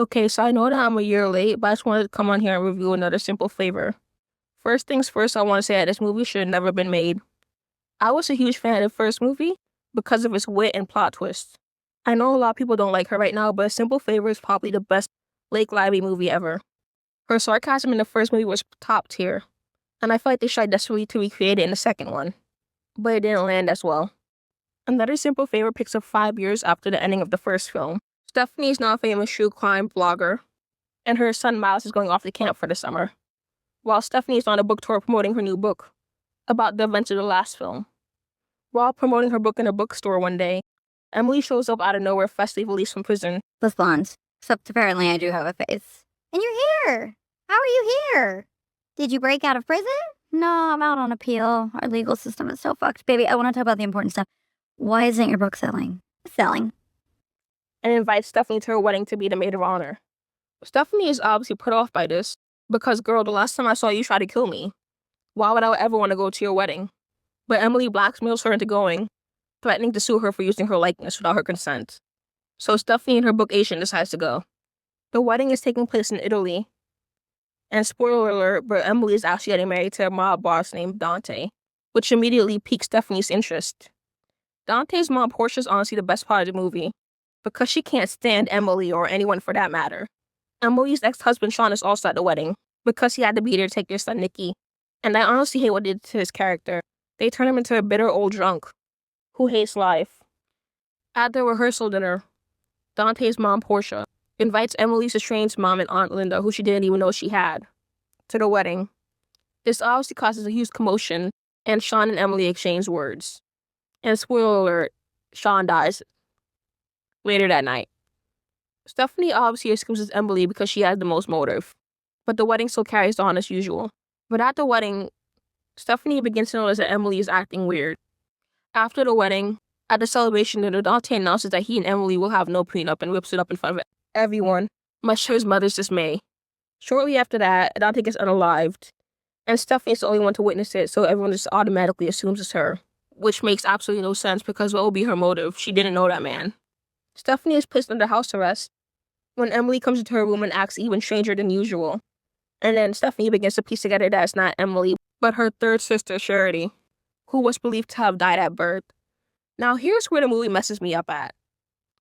Okay, so I know that I'm a year late, but I just wanted to come on here and review another simple flavor. First things first, I want to say that this movie should have never been made. I was a huge fan of the first movie because of its wit and plot twist. I know a lot of people don't like her right now, but A Simple Favor is probably the best Blake Lively movie ever. Her sarcasm in the first movie was top tier, and I feel like they tried desperately to recreate it in the second one, but it didn't land as well. Another Simple Favor picks up 5 years after the ending of the first film. Stephanie is now a famous true crime blogger, and her son Miles is going off to camp for the summer, while Stephanie is on a book tour promoting her new book about the events of the last film. While promoting her book in a bookstore one day, Emily shows up out of nowhere freshly released from prison. With blonde. Except apparently I do have a face. And you're here! How are you here? Did you break out of prison? No, I'm out on appeal. Our legal system is so fucked. Baby, I want to talk about the important stuff. Why isn't your book selling? It's selling. And invites Stephanie to her wedding to be the maid of honor. Stephanie is obviously put off by this, because girl, the last time I saw you try to kill me. Why would I ever want to go to your wedding? But Emily blackmails her into going, threatening to sue her for using her likeness without her consent. So Stephanie and her book agent decides to go. The wedding is taking place in Italy. And spoiler alert, but Emily is actually getting married to a mob boss named Dante, which immediately piques Stephanie's interest. Dante's mom Portia is honestly the best part of the movie, because she can't stand Emily or anyone for that matter. Emily's ex-husband Sean is also at the wedding, because he had to be there to take their son Nicky. And I honestly hate what they did to his character. They turned him into a bitter old drunk who hates life. At the rehearsal dinner, Dante's mom Portia invites Emily's estranged mom and Aunt Linda, who she didn't even know she had, to the wedding. This obviously causes a huge commotion, and Sean and Emily exchange words. And spoiler alert, Sean dies later that night. Stephanie obviously excuses Emily because she has the most motive, but the wedding still carries on as usual. But at the wedding, Stephanie begins to notice that Emily is acting weird. After the wedding, at the celebration dinner, Dante announces that he and Emily will have no prenup and whips it up in front of everyone, much to his mother's dismay. Shortly after that, Dante gets unalived, and Stephanie is the only one to witness it, so everyone just automatically assumes it's her, which makes absolutely no sense because what would be her motive? She didn't know that man. Stephanie is placed under house arrest when Emily comes into her room and acts even stranger than usual. And then Stephanie begins to piece together that it's not Emily, but her third sister, Charity, who was believed to have died at birth. Now here's where the movie messes me up at.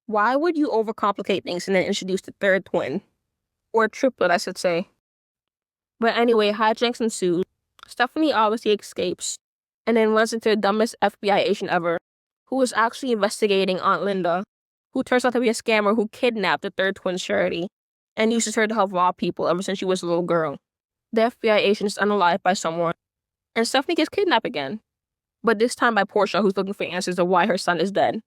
Why would you overcomplicate things and then introduce the third twin? Or triplet, I should say. But anyway, hijinks ensue. Stephanie obviously escapes, and then runs into the dumbest FBI agent ever, who was actually investigating Aunt Linda, who turns out to be a scammer who kidnapped the third twin Charity, and uses her to help rob people ever since she was a little girl. The FBI agent is unalived by someone, and Stephanie gets kidnapped again, but this time by Portia, who's looking for answers of why her son is dead,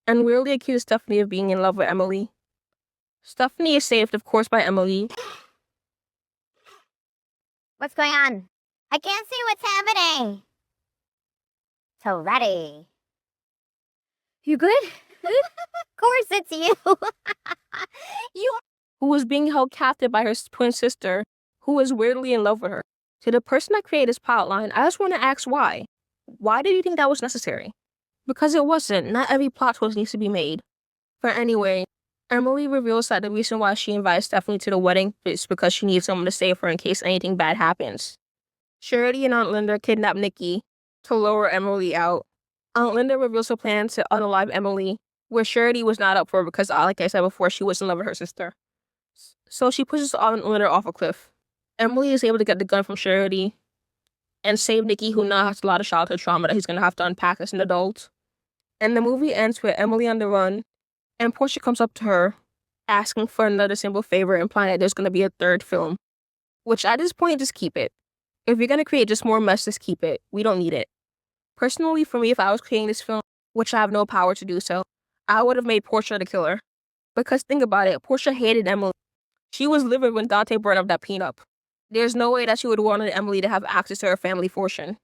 and weirdly accuses Stephanie of being in love with Emily. Stephanie is saved, of course, by Emily. What's going on? I can't see what's happening. So ready. You good? Of course it's you. Who was being held captive by her twin sister, who was weirdly in love with her. To the person that created this plotline, I just want to ask why. Why did you think that was necessary? Because it wasn't. Not every plot twist needs to be made. But anyway, Emily reveals that the reason why she invited Stephanie to the wedding is because she needs someone to save her in case anything bad happens. Charity and Aunt Linda kidnap Nicky to lure Emily out. Aunt Linda reveals her plan to unalive Emily, where Charity was not up for because, like I said before, she was in love with her sister. So she pushes Aunt Linda off a cliff. Emily is able to get the gun from Charity and save Nicky, who now has a lot of childhood trauma that he's going to have to unpack as an adult. And the movie ends with Emily on the run, and Portia comes up to her, asking for another simple favor, implying that there's going to be a third film. Which, at this point, just keep it. If you're going to create just more mess, just keep it. We don't need it. Personally, for me, if I was creating this film, which I have no power to do so, I would have made Portia the killer. Because think about it, Portia hated Emily. She was livid when Dante burned up that peanut. There's no way that she would have wanted Emily to have access to her family fortune.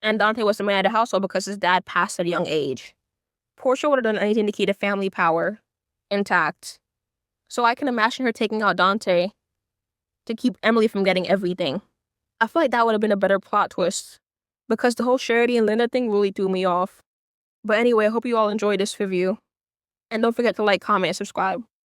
And Dante was the man of the household because his dad passed at a young age. Portia would have done anything to keep the family power intact. So I can imagine her taking out Dante to keep Emily from getting everything. I feel like that would have been a better plot twist, because the whole Charity and Linda thing really threw me off. But anyway, I hope you all enjoyed this review. And don't forget to like, comment, and subscribe.